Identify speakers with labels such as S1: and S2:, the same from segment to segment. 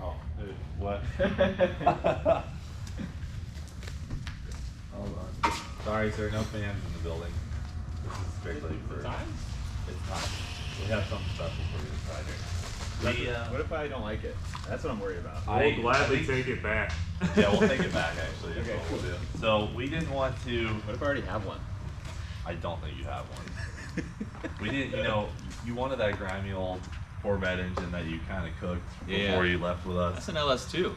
S1: Oh, dude, what? Hold on. Sorry, sir, no fans in the building. This is strictly for
S2: time.
S1: It's time. We have something special for you to try here.
S2: What if I don't like it? That's what I'm worried about.
S3: We'll gladly take it back.
S1: Yeah, we'll take it back actually.
S2: Okay,
S1: That's what we'll do. So we didn't want to.
S2: What if I already have one?
S1: I don't think you have one. We didn't. You know, you wanted that grimy old Corvette engine that you kind of cooked before you left with us.
S2: That's an LS2.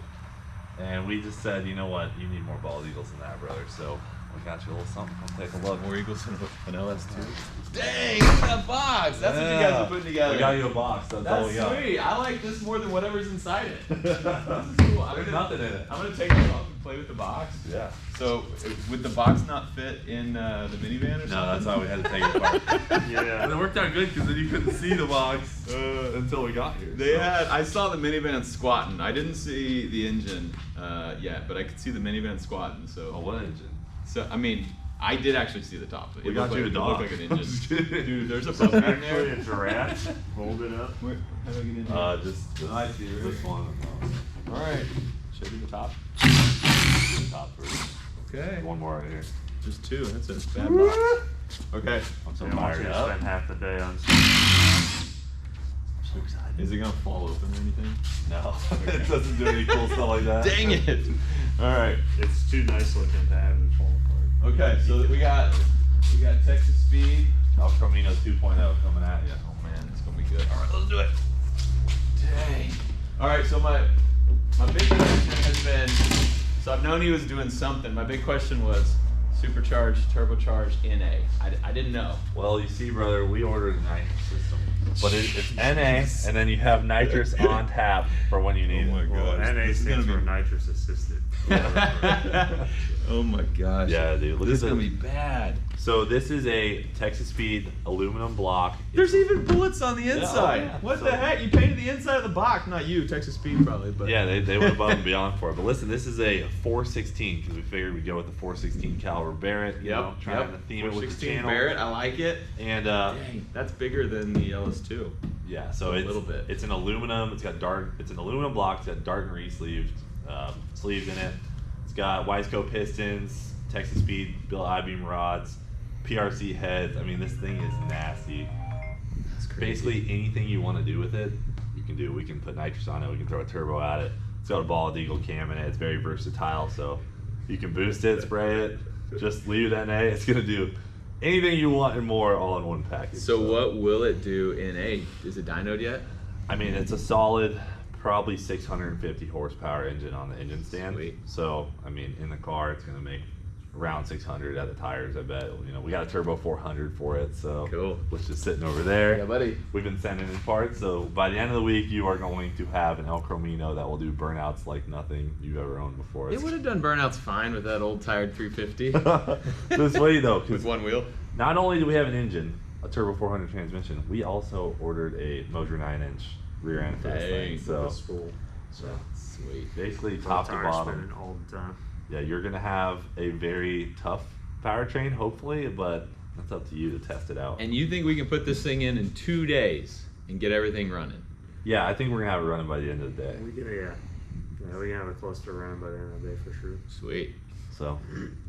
S1: And we just said, you know what, you need more bald eagles than that, brother. So we got you a little something. Come take a look.
S2: More eagles than an LS2. Dang, look at that box. That's what you guys are putting together.
S1: We got you a box. That's all we got.
S2: That's sweet. I like this more than whatever's inside it. This is cool.
S1: There's nothing in it.
S2: I'm gonna take it off and play with the box.
S1: Yeah.
S2: So would the box not fit in the minivan or something?
S1: No, that's why we had to take it apart.
S3: Yeah.
S1: And it worked out good because then you couldn't see the box until we got here.
S2: I saw the minivan squatting. I didn't see the engine yet, but I could see the minivan squatting. So.
S1: Oh, what engine?
S2: So I mean, I did actually see the top.
S1: We got you a dog.
S2: It looked like an engine. Dude, there's a puppy in
S3: Actually,
S2: there.
S3: a giraffe. Hold it up.
S2: How do I get in here?
S1: Just this one.
S2: All right. Show you the top.
S1: Top first.
S2: Okay.
S1: One more right here.
S2: Just two. That's a bad box. Okay.
S1: I'm so
S3: I want you
S1: fired
S3: to
S1: up.
S3: spend half the day on.
S1: I'm so excited.
S2: Is it gonna fall open or anything?
S1: No, it doesn't do any cool stuff like that.
S2: Dang it! All right.
S3: It's too nice looking to have it fall apart.
S2: Okay. So we got Texas Speed.
S1: El Chromino 2.0 coming at you.
S2: Oh man, it's gonna be good. All right, let's do it. Dang. All right. So my big question has been. So I've known he was doing something. My big question was supercharged, turbocharged NA. I didn't know.
S1: Well, you see, brother, we ordered a nitrous system, but it's NA, and then you have nitrous on tap for when you need it.
S3: Well,
S2: gosh,
S3: NA
S2: this is
S3: stands
S2: gonna
S3: for
S2: be-
S3: nitrous assisted.
S2: Oh my gosh.
S1: Yeah, dude. Look
S2: This is
S1: at
S2: gonna
S1: this.
S2: be bad.
S1: So this is a Texas Speed aluminum block.
S2: There's even bullets on the inside.
S1: yeah.
S2: What
S1: So-
S2: the heck? You painted the inside of the box. Not you, Texas Speed probably, but
S1: Yeah, they went above and beyond for it. But listen, this is a 416 because we figured we'd go with the 416 caliber Barrett. You know, trying to theme it with the
S2: 416
S1: channel.
S2: Barrett, I like it.
S1: And
S2: Dang, that's bigger than the LS2.
S1: yeah, so
S2: A
S1: it's
S2: little bit.
S1: It's an aluminum. It's got dark. It's an aluminum block. It's got dark and sleeves in it. It's got Wiseco pistons, Texas Speed built I-beam rods, PRC heads. I mean, this thing is nasty.
S2: That's crazy.
S1: Basically, anything you want to do with it, you can do. We can put nitrous on it. We can throw a turbo at it. It's got a bald eagle cam in it. It's very versatile. So you can boost it, spray it, just leave it NA. It's gonna do anything you want and more all in one package.
S2: So what will it do in A? Is it dynoed yet?
S1: I mean, it's a solid, probably 650 horsepower engine on the engine stand.
S2: Sweet.
S1: So, I mean, in the car, it's gonna make around 600 at the tires, I bet. You know, we got a turbo 400 for it, so
S2: Cool.
S1: which is sitting over there.
S2: Yeah, buddy.
S1: We've been sending in parts, so by the end of the week, you are going to have an El Chromino that will do burnouts like nothing you've ever owned before.
S2: It would have done burnouts fine with that old tired 350
S1: This way though,
S2: with
S1: 'cause
S2: one wheel.
S1: not only do we have an engine, a turbo 400 transmission, we also ordered a Moser 9-inch rear end for this thing.
S2: Dang.
S1: So,
S3: Spool.
S1: so
S2: Sweet.
S1: basically top to
S3: Tires
S1: bottom.
S3: spinning all the time.
S1: Yeah, you're gonna have a very tough powertrain, hopefully, but that's up to you to test it out.
S2: And you think we can put this thing in 2 days and get everything running?
S1: Yeah, I think we're gonna have it running by the end of the day.
S3: We can, yeah, we can have a cluster running by the end of the day for sure.
S2: Sweet.
S1: So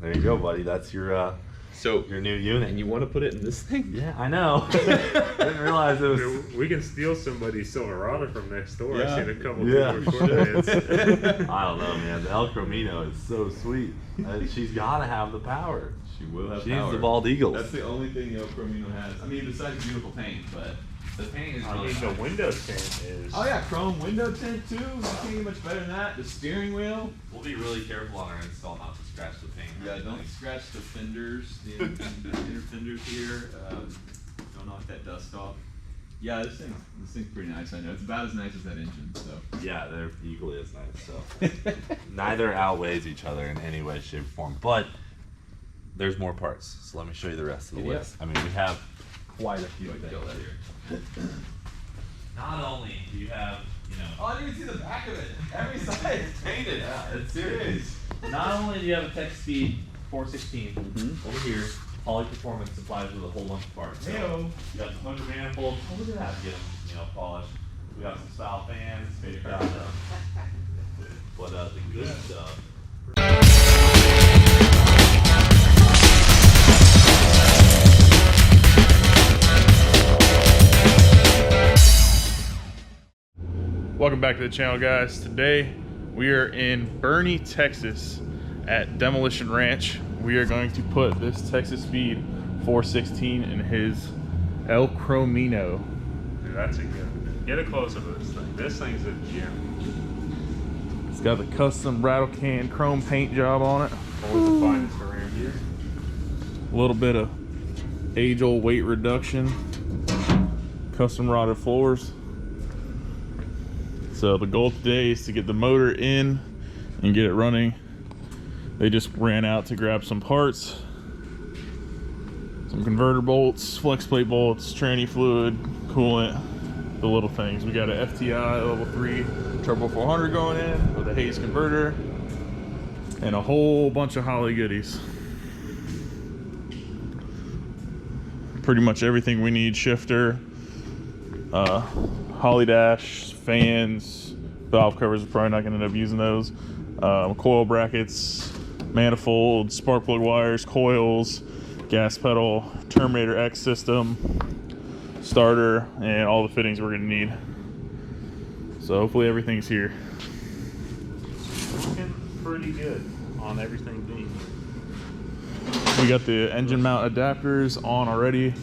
S1: there you go, buddy. That's your
S2: So,
S1: new unit.
S2: and you want to put it in this thing?
S1: Yeah, I know. Didn't realize it was.
S3: We can steal somebody's Silverado from next door.
S2: Yeah.
S3: I've seen a couple
S1: Yeah.
S3: people short hands.
S1: I don't know, man. The El Chromino is so sweet. She's gotta have the power.
S2: She will have
S1: She needs
S2: power.
S1: the bald eagles.
S2: That's the only thing the El Chromino has. I mean, besides beautiful paint, but the paint is
S3: I
S2: really
S3: mean, the
S2: nice.
S3: window tint is.
S2: Oh yeah, chrome window tint too. You can't get much better than that. The steering wheel.
S1: We'll be really careful on our install not to scratch the paint.
S2: Yeah, don't scratch the fenders, the inner fenders here. Don't knock that dust off. Yeah, this thing's pretty nice. I know it's about as nice as that engine. So.
S1: Yeah, they're equally as nice. So neither outweighs each other in any way, shape, or form. But there's more parts. So let me show you the rest of the
S2: Yeah.
S1: list. I mean, we have quite a few
S2: Like,
S1: things
S2: go
S1: here. Not only do you have, you know.
S2: Oh, I didn't even see the back of it. Every side is painted.
S1: Yeah, it's serious. Not only do you have a Texas Speed 416 over here, Holley Performance supplies with a whole bunch of parts. So
S2: Heyo.
S1: you got the 100 manifolds. Oh, look at that. Get them, polished. We got some style fans. We got But the good stuff.
S4: Welcome back to the channel, guys. Today we are in Boerne, Texas at Demolition Ranch. We are going to put this Texas Speed 416 in his El Chromino.
S3: Dude, that's a good. Get a close up of this thing. This thing's a gem.
S4: It's got the custom rattle can chrome paint job on it.
S3: Always the finest around here.
S4: A little bit of age-old weight reduction. Custom rotted floors. So the goal today is to get the motor in and get it running. They just ran out to grab some parts, some converter bolts, flex plate bolts, tranny fluid, coolant, the little things. We got a FTI level 3 Turbo 400 going in with a Hayes converter and a whole bunch of Holley goodies. Pretty much everything we need: shifter, Holley dash, fans, valve covers. We're probably not going to end up using those. Coil brackets, manifold, spark plug wires, coils, gas pedal, Terminator X system, starter, and all the fittings we're going to need. So hopefully everything's here.
S3: Looking pretty good on everything being here.
S4: We got the engine mount adapters on already.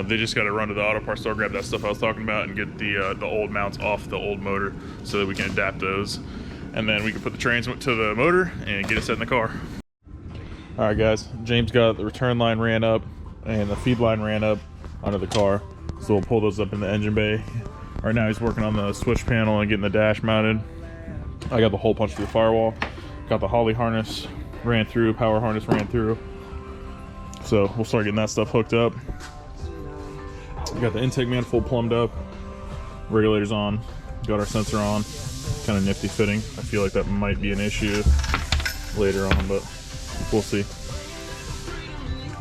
S4: They just got to run to the auto parts store, grab that stuff I was talking about, and get the old mounts off the old motor so that we can adapt those. And then we can put the trains to the motor and get it set in the car. All right, guys. James got the return line ran up and the feed line ran up under the car. So we'll pull those up in the engine bay. Right now he's working on the switch panel and getting the dash mounted. I got the hole punched through the firewall. Got the Holley harness ran through, power harness ran through. So we'll start getting that stuff hooked up. We got the intake manifold plumbed up, regulators on, got our sensor on. Kind of nifty fitting. I feel like that might be an issue later on, but we'll see.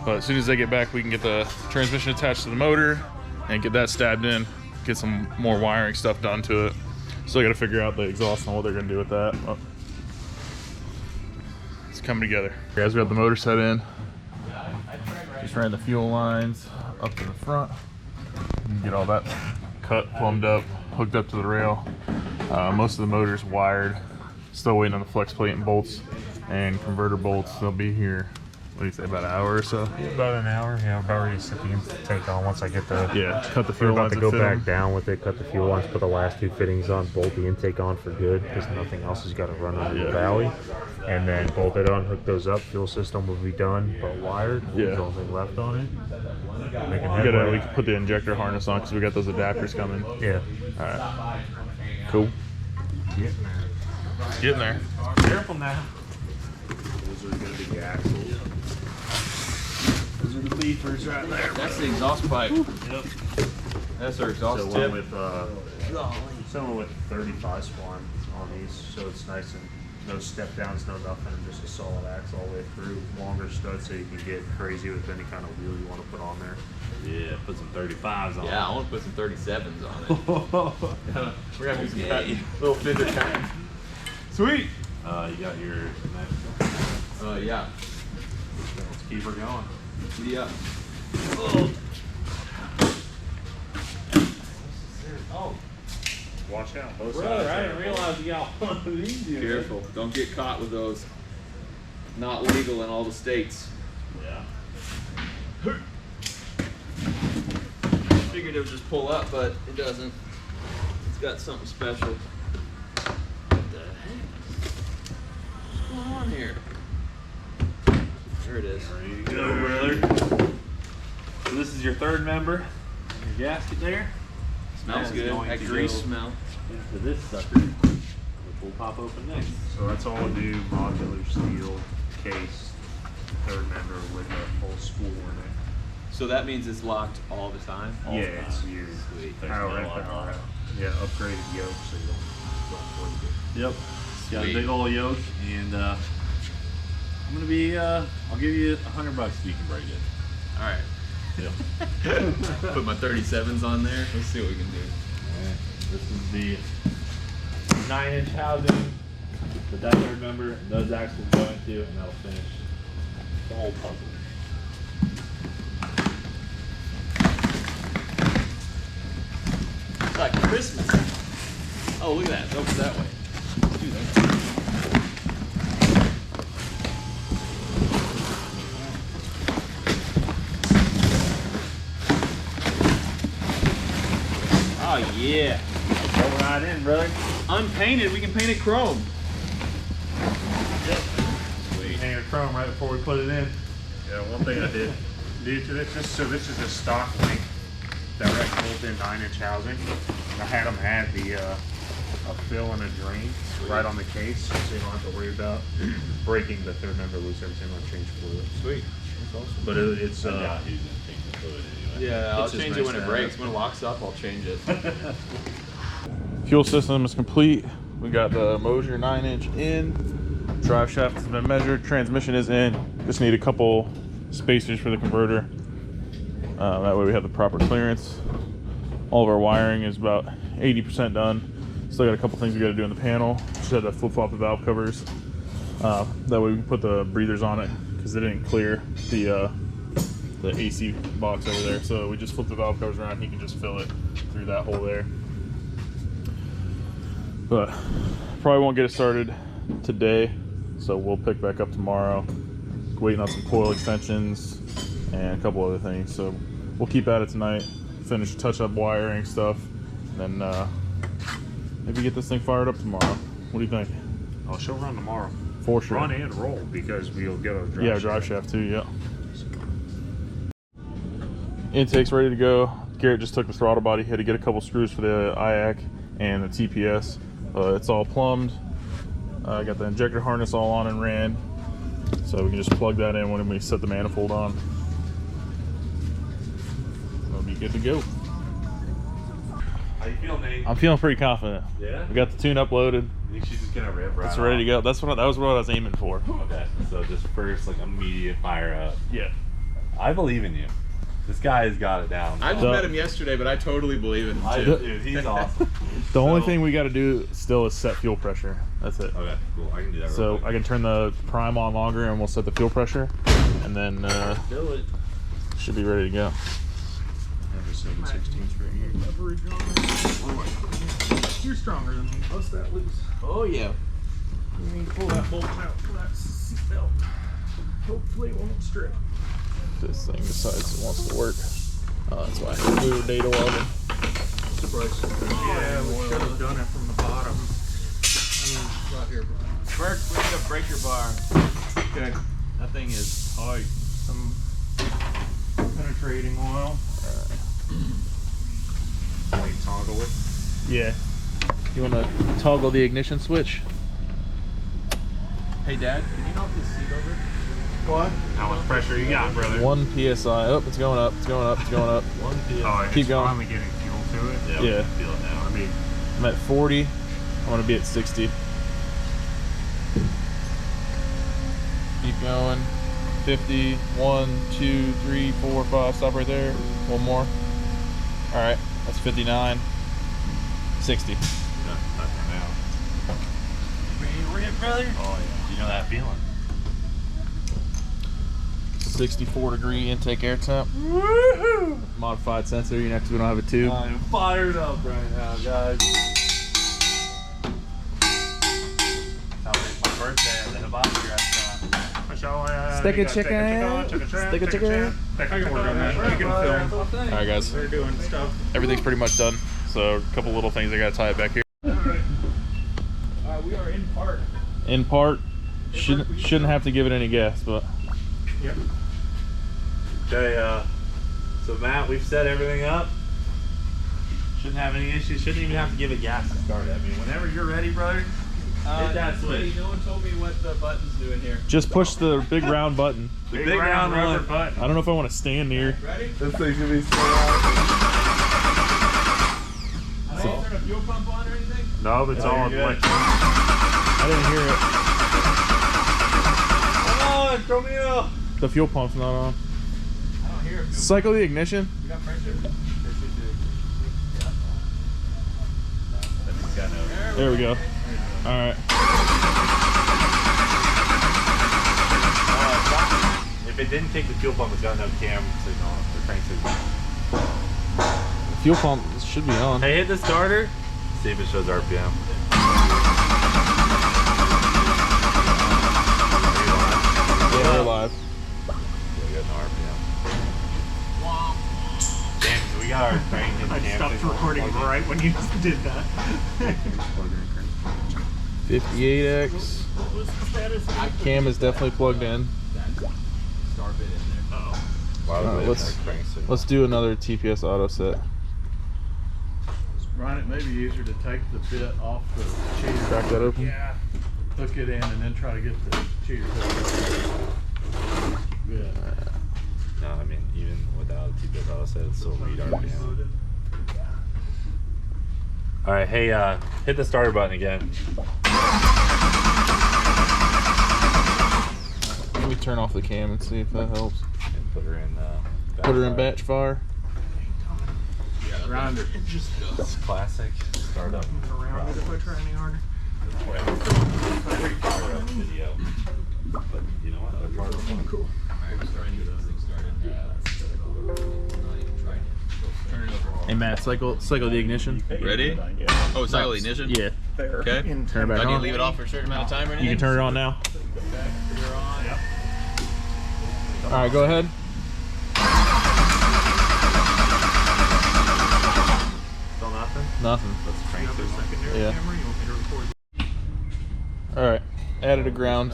S4: But as soon as they get back, we can get the transmission attached to the motor and get that stabbed in, get some more wiring stuff done to it. Still got to figure out the exhaust and what they're going to do with that. Oh. It's coming together. Guys, we got the motor set in. Just ran the fuel lines up to the front. Get all that cut, plumbed up, hooked up to the rail. Most of the motor's wired. Still waiting on the flex plate and bolts and converter bolts. They'll be here, what do you say, about an hour or so?
S3: About an hour. Yeah, I'm about ready to set the intake on once I get the.
S4: Yeah, cut the fuel
S3: We're
S4: lines
S3: about to
S4: and
S3: go
S4: fit
S3: back
S4: 'em.
S3: down with it, cut the fuel lines, put the last two fittings on, bolt the intake on for good because nothing else has got to run under the valley. And then bolt it on, hook those up. Fuel system will be done, but wired.
S4: Yeah.
S3: There's nothing left on it. Making
S4: We
S3: headway.
S4: can put the injector harness on because we got those adapters coming.
S3: Yeah.
S4: All right. Cool.
S3: Getting there.
S4: Getting there.
S3: Careful now. Those are going to be the axles. Those are the beepers right there.
S2: That's the exhaust pipe.
S3: Yep.
S2: That's our exhaust
S3: So
S2: tip.
S3: one with someone with 35 spline on these, so it's nice and no step downs, no nothing, just a solid axle all the way through. Longer stud so you can get crazy with any kind of wheel you want to put on there.
S1: Yeah, put some 35s on.
S2: Yeah, I want to put some 37s on it. We're gonna do some cutting, little fender cutting. Sweet.
S1: You got your.
S2: Yeah.
S1: Let's keep her going.
S2: Yeah. Oh,
S3: Watch out, both
S5: Brother,
S3: sides.
S5: I didn't realize you got one of these here.
S2: careful! Don't get caught with those. Not legal in all the states.
S1: Yeah.
S2: Figured it would just pull up, but it doesn't. It's got something special. What the heck? What's going on here? There it is.
S1: Ready to go, brother. So this is your third member. Your gasket there.
S2: Smells
S1: That is
S2: good.
S1: going
S2: That
S1: to
S2: grease
S1: go
S2: smell.
S1: into this sucker, which will pop open next.
S3: So that's all new modular steel case, third member with a full spool in it.
S2: So that means it's locked all the time?
S1: All the
S3: Yeah, it's
S1: time.
S3: your
S1: Sweet. There's
S3: power
S1: no
S3: in,
S1: lock
S3: power
S1: on
S3: out.
S1: it.
S3: Yeah, upgraded yoke so you don't break it.
S1: Yep. Got a
S2: Sweet.
S1: big old yoke, and I'm gonna be. I'll give you $100 if you can break it.
S2: All right.
S1: Yep.
S2: Put my 37s on there. Let's see what we can do.
S1: Alright. This is the 9-inch housing Put that third member, and those axles go into, and that'll finish the whole puzzle.
S2: It's like Christmas. Oh, look at that. It's over that way. Dude, that's oh yeah.
S3: Go right in, brother.
S2: Unpainted, we can paint it chrome.
S3: Sweet. Hang a chrome right before we put it in. Yeah, one thing I did do to this, so this is a stock link, direct bolt-in 9-inch housing. I had them add the a fill and a drain right on the case, so you don't have to worry about breaking the third member loose every time I change fluid.
S2: Sweet. That's awesome.
S3: But it's
S1: I'm not using it to change the fluid anyway.
S2: Yeah, I'll
S3: It's just
S2: change
S3: nice
S2: it when
S3: to
S2: it
S3: have
S2: breaks.
S3: it.
S2: When it locks up, I'll change it.
S4: Fuel system is complete. We got the Moser 9-inch in. Drive shaft has been measured. Transmission is in. Just need a couple spacers for the converter. That way we have the proper clearance. All of our wiring is about 80% done. Still got a couple things we got to do in the panel. Just had to flip flop the valve covers. That way we can put the breathers on it because they didn't clear the AC box over there. So we just flip the valve covers around. He can just fill it through that hole there. But probably won't get it started today, so we'll pick back up tomorrow. Waiting on some coil extensions and a couple other things, so we'll keep at it tonight. Finish touch up wiring stuff, and then maybe get this thing fired up tomorrow. What do you think?
S3: Oh, she'll run tomorrow.
S4: For sure.
S3: Run and roll because we'll get a drive.
S4: Yeah, drive shaft too. Yeah. Intake's ready to go. Garrett just took the throttle body. Had to get a couple screws for the IAC and the TPS. It's all plumbed. I got the injector harness all on and ran, so we can just plug that in when we set the manifold on. We'll be good to go.
S1: How you feeling, Nate?
S4: I'm feeling pretty confident.
S1: Yeah?
S4: We got the tune uploaded.
S1: I think she's just gonna rip right
S4: It's ready to go. That was what I was aiming for.
S1: Okay, so just first, like, immediate fire up.
S4: Yeah.
S1: I believe in you. This guy has got it down.
S2: I just
S4: So-
S2: met him yesterday, but I totally believe in him too.
S1: Dude, he's awesome.
S4: The only
S1: So-
S4: thing we got to do still is set fuel pressure. That's it.
S1: Okay, cool. I can do that real
S4: So
S1: quick.
S4: I can turn the prime on longer and we'll set the fuel pressure, and then
S1: do it.
S4: should be ready to go.
S3: Have a 7/16 right here.
S4: You're stronger than me. Bust that loose.
S2: Oh yeah.
S4: You need to pull that bolt out for that seatbelt. Hopefully it won't strip. This thing decides it wants to work. Oh, that's why. We were data welding.
S3: Yeah, we should have done it from the bottom.
S2: Right here, Burke, we need to break your bar.
S3: Okay.
S2: That thing is tight.
S3: Some penetrating oil. Can we toggle it?
S4: Yeah. You want to toggle the ignition switch?
S2: Hey Dad, can you knock this seat over?
S3: What? How much pressure you got, brother?
S4: 1 psi. Oh, it's going up. It's going up. It's going up.
S1: One deal.
S3: Oh,
S4: Keep
S3: it's
S4: going.
S3: finally getting fuel to it.
S1: Yeah,
S4: Yeah.
S1: we can feel it now.
S3: I mean,
S4: I'm at 40. I want to be at 60. Keep going. 50. 1, 2, 3, 4, 5. Stop right there. One more. All right. That's 59. 60.
S1: You're not touching now.
S2: Brother.
S1: Oh, yeah. You know that feeling?
S4: 64 degree intake air temp. Woohoo! Modified sensor. You next we don't have a tube.
S1: I'm fired up right now, guys. Celebrate my birthday at the Hibachi restaurant.
S4: Stick a chicken. Stick a chicken.
S3: I can work on that. You can film.
S4: All right, guys.
S3: We're doing stuff.
S4: Everything's pretty much done. So a couple little things I gotta tie it back here.
S2: Alright, we are in park.
S4: In part, shouldn't have to give it any gas, but
S3: Yep.
S1: Okay, so Matt, we've set everything up. Shouldn't have any issues. Shouldn't even have to give it gas to start it. I mean, whenever you're ready, brother, hit that switch.
S2: No one told me what the buttons do in here.
S4: just push the big round button.
S1: The big round
S3: rubber
S1: one.
S3: button.
S4: I don't know if I want to stand near.
S2: Ready?
S1: This thing's gonna be so loud.
S2: I didn't turn a fuel pump on or anything?
S3: No, it's
S1: Oh,
S3: all
S1: you're good.
S3: electronic.
S4: I didn't hear it.
S1: Come on, Chromino.
S4: The fuel pump's not on.
S2: I don't hear it.
S4: Cycle the ignition.
S2: You got pressure?
S4: There we go. All right.
S1: If it didn't take the fuel pump, it's got no cam signal or crank signal.
S4: Fuel pump should be on.
S1: Hey, hit the starter. See if it shows RPM.
S4: Yeah, we're live.
S1: Yeah, we got no RPM. Damn, so we got our crank and
S3: I
S1: cam
S3: stopped
S1: signal
S3: recording
S1: plugged in.
S3: right when you did that.
S4: 58X. Cam is definitely plugged in.
S1: Why would we
S4: let's-
S1: have no crank signal?
S4: Let's do another TPS auto set.
S6: Ryan, it may be easier to take the bit off the cheater.
S4: Crack that open.
S6: Yeah. Hook it in and then try to get the cheater hooked. Good.
S1: No, I mean, even without a TPS auto set, it's still read RPM. Alright, hey, hit the starter button again.
S4: Let me turn off the cam and see if that helps.
S1: And put her in,
S4: Put her in batch fire.
S6: Grinder.
S1: It's classic. Start up.
S3: Around it if I try any harder.
S1: Video. But you know what? Other part of the phone. Cool.
S4: Hey Matt, cycle the ignition.
S2: Ready? Oh, cycle ignition?
S4: Yeah.
S2: Okay.
S4: Turn it back
S2: Do I need
S4: on.
S2: to leave it off for a certain amount of time or anything?
S4: You can turn it on now. Alright, go ahead.
S1: Still nothing?
S4: Nothing.
S1: Let's crank signal.
S4: Yeah. Alright. Added a ground.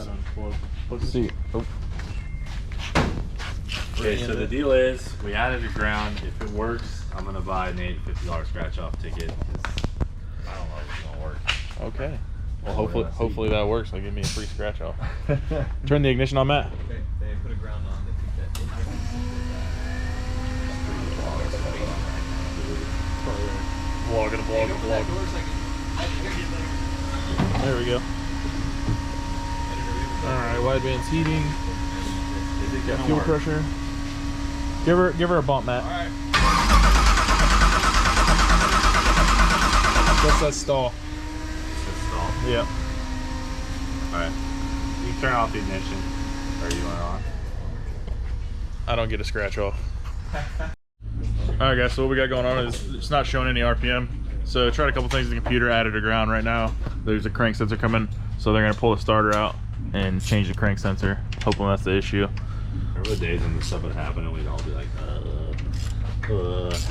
S4: Let's see. Oh.
S1: Okay, so the deal is, we added a ground. If it works, I'm gonna buy Nate a $50 scratch-off ticket, because I don't know if it's gonna work.
S4: Okay. Well, hopefully that works. They'll give me a free scratch off. Turn the ignition on, Matt.
S2: Okay, they put a ground on. They think that
S4: Vlog. There we go. Alright, wideband heating.
S1: Is it
S4: Got
S1: gonna
S4: fuel
S1: work?
S4: pressure. Give her a bump, Matt.
S2: Alright.
S4: Just that stall.
S1: Just stall.
S4: Yeah.
S1: Alright. You can turn off the ignition, or you want it on?
S4: I don't get a scratch off. Alright guys, so what we got going on is it's not showing any RPM. So tried a couple things in the computer, added a ground right now. There's a crank sensor coming, so they're gonna pull the starter out and change the crank sensor. Hoping that's the issue.
S1: Remember the days when this stuff would happen and we'd all be like,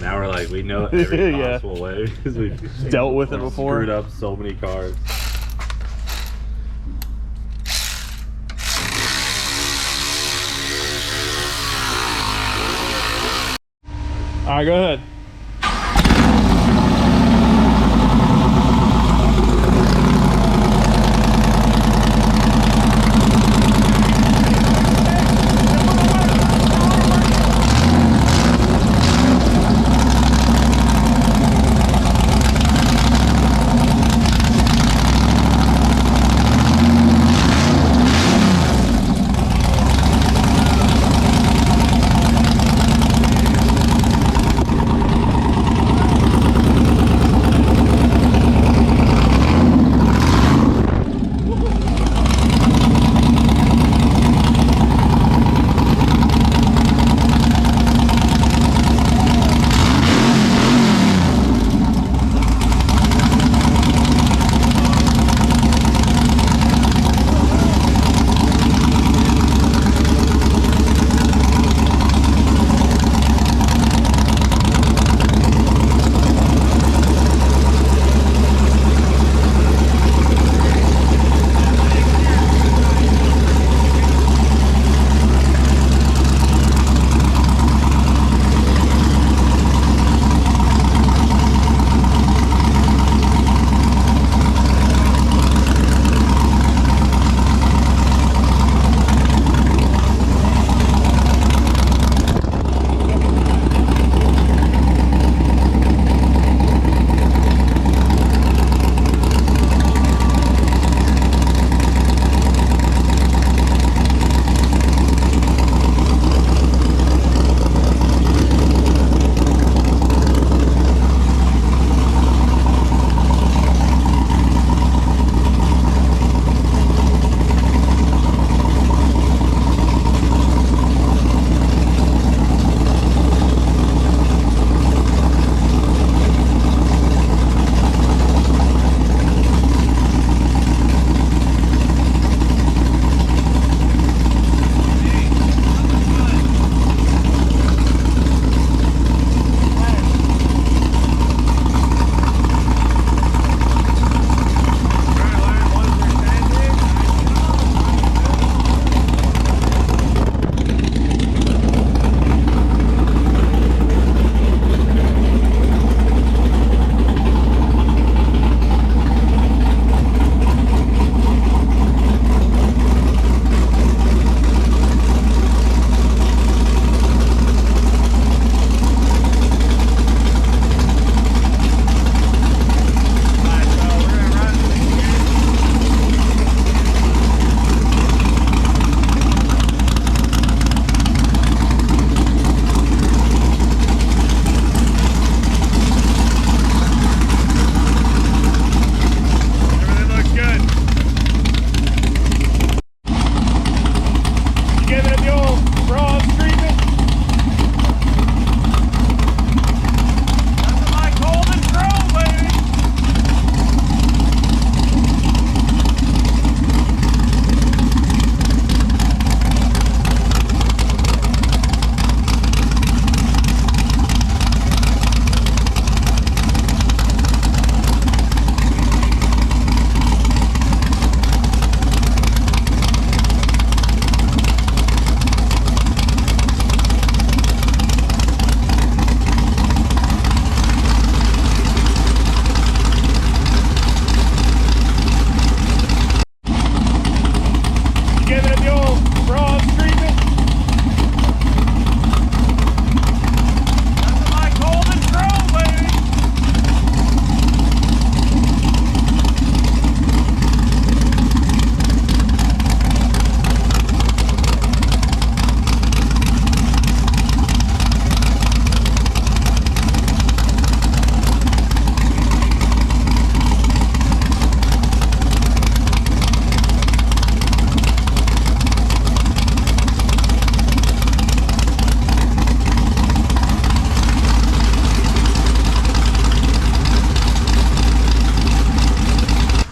S1: now we're like, we know every
S4: Yeah.
S1: possible way because we've
S4: Dealt with it before.
S1: Screwed up so many cars.
S4: Alright, go ahead.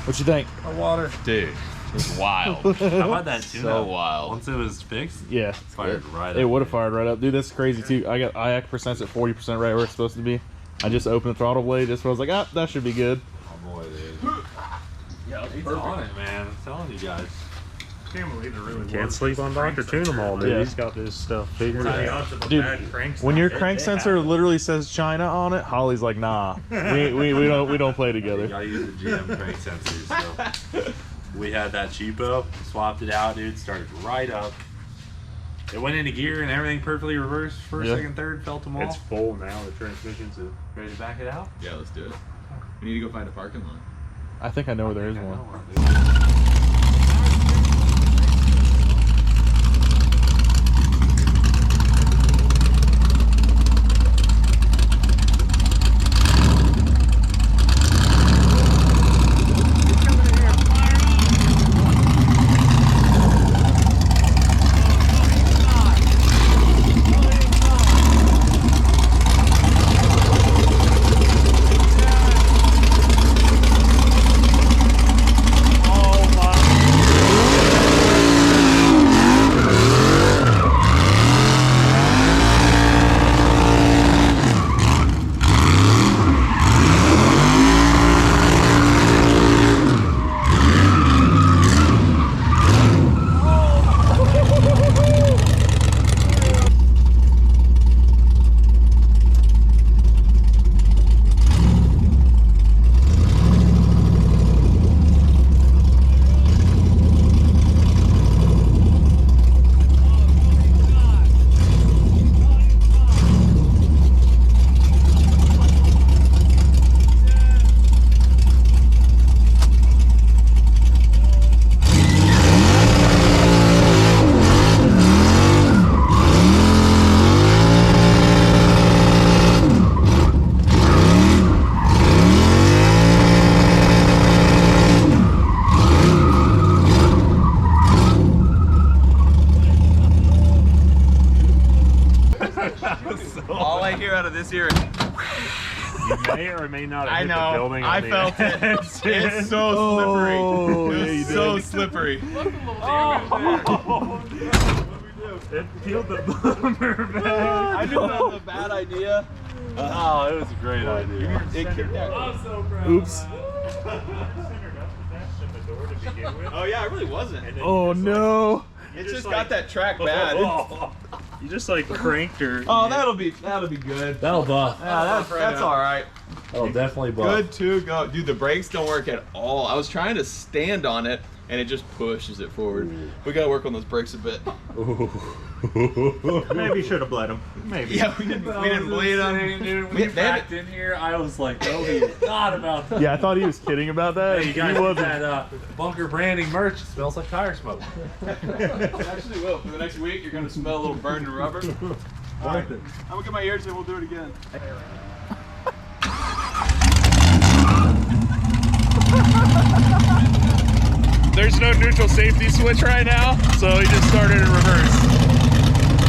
S4: What you think?
S6: Water.
S2: Dude, it's wild.
S1: How about that tune
S2: So wild.
S1: Once it was fixed,
S4: Yeah.
S1: fired right up.
S4: It would have fired right up. Dude, that's crazy too. I got IAC percents at 40% right where it's supposed to be. I just opened the throttle blade just where I was like, ah, that should be good.
S1: Oh boy, dude.
S2: Yeah,
S1: It's on it, man. I'm telling you guys.
S6: Can't believe it really
S3: Can't
S6: works.
S3: sleep on Dr.TuneEmAll, dude.
S4: Yeah.
S3: He's got this stuff figured out.
S4: Dude, when your crank sensor literally says China on it, Holly's like, nah, we don't play
S1: You
S4: together.
S1: gotta use the GM crank sensors. So we had that cheapo, swapped it out, dude. Started right up. It went into gear and everything perfectly reversed. First,
S4: Yeah.
S1: second, third, felt them all.
S3: It's full now. The transmission's a
S1: Ready to back it out?
S2: Yeah, let's do it. We need to go find a parking lot.
S4: I think I know where there is one.
S2: All I hear out of this ear.
S3: You may or may not have
S2: I
S3: hit
S2: know.
S3: the building
S2: I
S3: on the
S2: felt it.
S3: edge.
S2: It's so slippery.
S4: Oh,
S2: It
S4: yeah,
S2: was
S4: you
S2: so
S4: did.
S2: slippery.
S3: It peeled the bumper back.
S2: I knew that was a bad idea.
S1: Oh, it was a great idea.
S5: I'm so proud.
S4: Oops.
S2: Oh yeah, I really wasn't.
S4: Oh no.
S2: It's just got that track bad.
S3: You just like cranked her.
S2: Oh, that'll be good.
S1: That'll buff.
S2: Yeah, that's all right.
S1: That'll definitely buff.
S2: Good to go, dude. The brakes don't work at all. I was trying to stand on it, and it just pushes it forward. We gotta work on those brakes a bit.
S3: Maybe you should have bled him. Maybe.
S2: Yeah, we didn't bleed them.
S1: Dude,
S2: We-
S1: we backed in here. I was like, no, he thought about that.
S4: Yeah, I thought he was kidding about that.
S1: Hey, you
S4: He
S1: guys
S4: wasn't.
S1: that bunker branding merch. It smells like tire smoke.
S2: Actually, will. For the next week, you're gonna smell a little burned rubber. All right. I'm gonna get my ears and we'll do it again.
S4: There's no neutral safety switch right now, so he just started in reverse.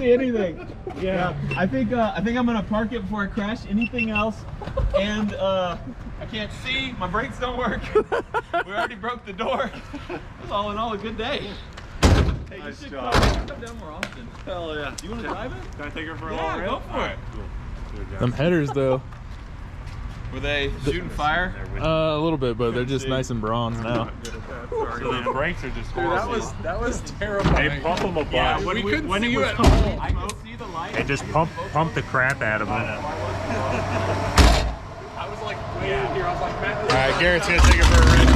S2: see anything. Yeah. I think I'm gonna park it before I crash anything else. And I can't see. My brakes don't work. We already broke the door. It was all in all a good day. Hey,
S3: Nice
S2: you should
S3: job.
S2: come down more often.
S3: Hell yeah.
S2: Do you want to drive it?
S3: Can I take her for a
S2: Yeah,
S3: long ride?
S2: go for it.
S3: Cool. Do it, guys.
S4: Them headers though,
S2: Were they shooting fire?
S4: a little bit, but they're just nice and bronze now.
S3: So the brakes are just
S6: Dude,
S3: horrible.
S6: that was terrifying.
S3: Hey, pump them a bunch.
S6: Yeah, we couldn't see you at
S3: cold,
S6: home.
S2: I could see the light.
S3: Hey, just pump the crap out of them.
S6: I was like way in here. I was like, man,
S4: All right, Garrett's gonna take it for a ride.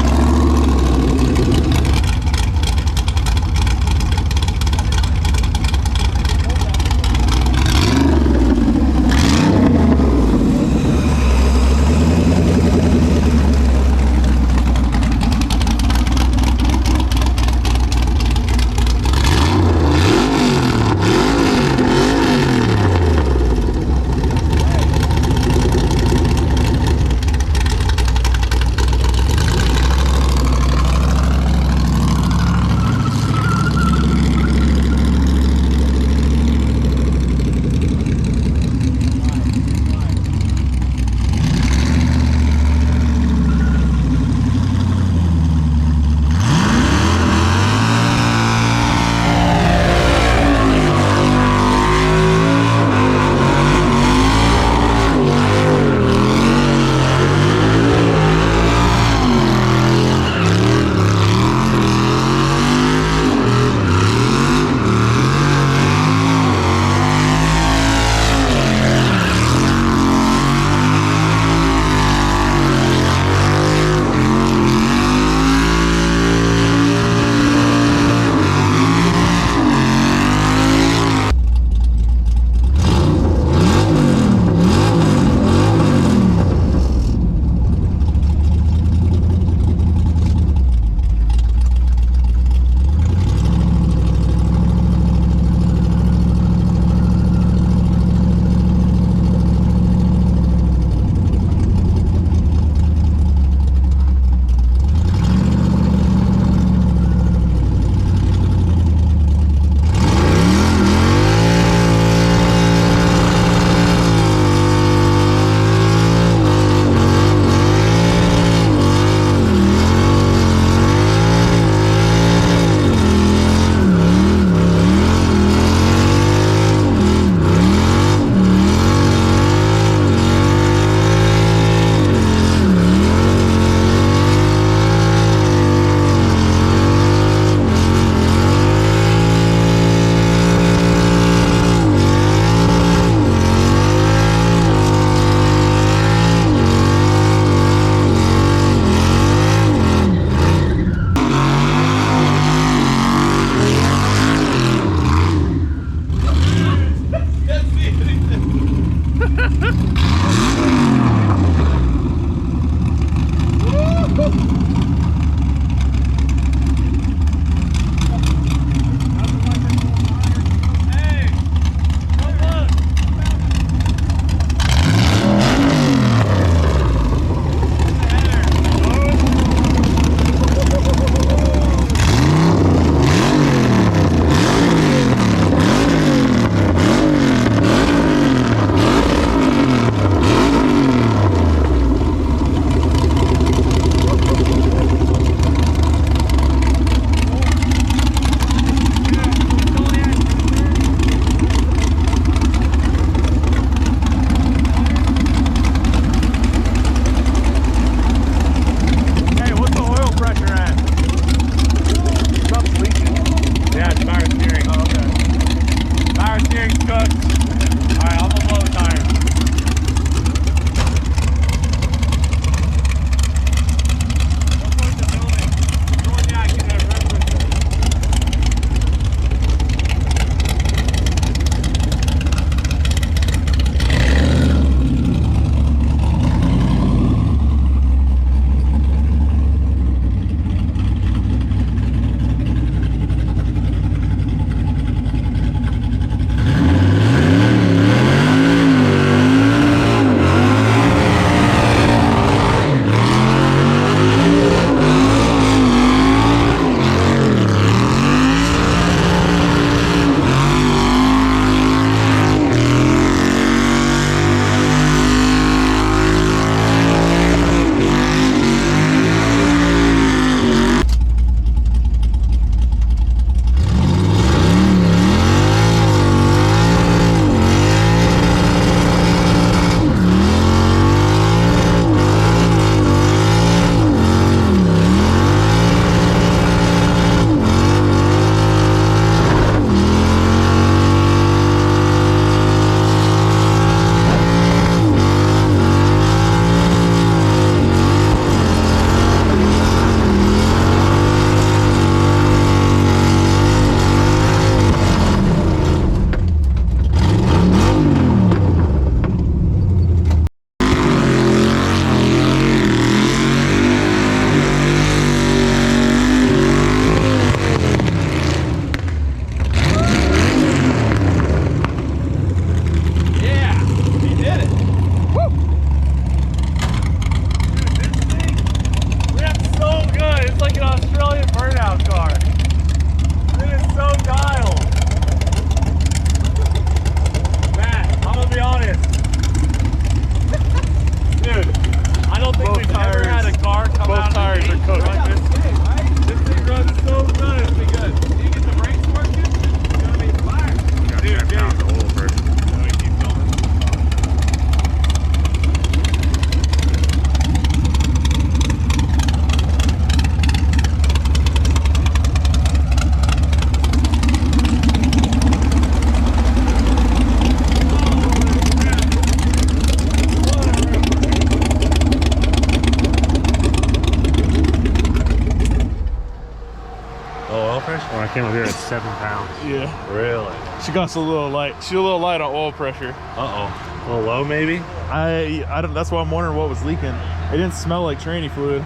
S3: When I came up here, it's 7 pounds.
S4: Yeah.
S3: Really?
S4: She got a little light. She's a little light on oil pressure.
S3: Uh-oh. A little low, maybe?
S4: I don't. That's why I'm wondering what was leaking. It didn't smell like tranny fluid.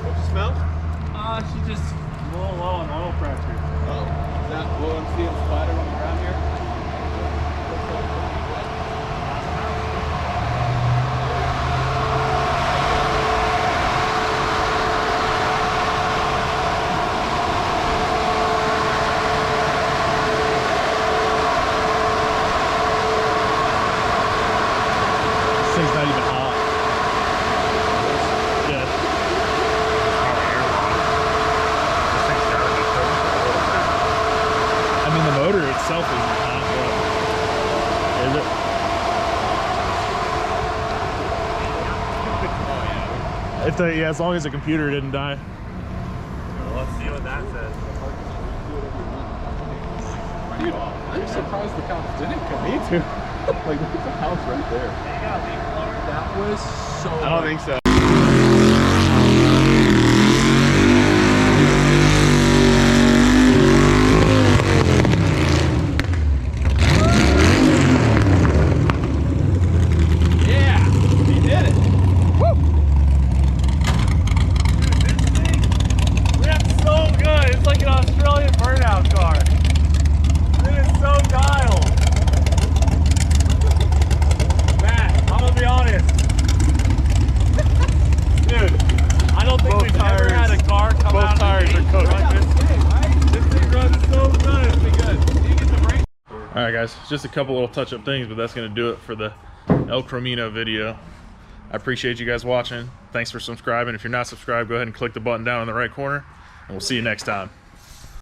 S2: What you smell?
S3: She's just a little low on oil pressure.
S2: Oh, is that what I'm seeing spider on the ground here?
S4: This thing's not even hot. Yeah. I mean, the motor itself isn't hot, but is it? If the, yeah, as long as the computer didn't die.
S3: Well, let's see what that says.
S2: Dude, I'm surprised the cops didn't come. Me too. Like, look at the house right there. That was so.
S4: I don't think so.
S2: Yeah, he did it.
S4: Woo! Dude, this thing rips so good. It's like an Australian burnout car. It is so dialed. Matt, I'm gonna be honest. Dude, I don't think we've ever had a car come out of the gate run this thing runs so good. It's been good.
S2: Did you get the brake?
S4: All right, guys, just a couple little touch-up things, but that's gonna do it for the El Chromino video. I appreciate you guys watching. Thanks for subscribing. If you're not subscribed, go ahead and click the button down in the right corner, and we'll see you next time.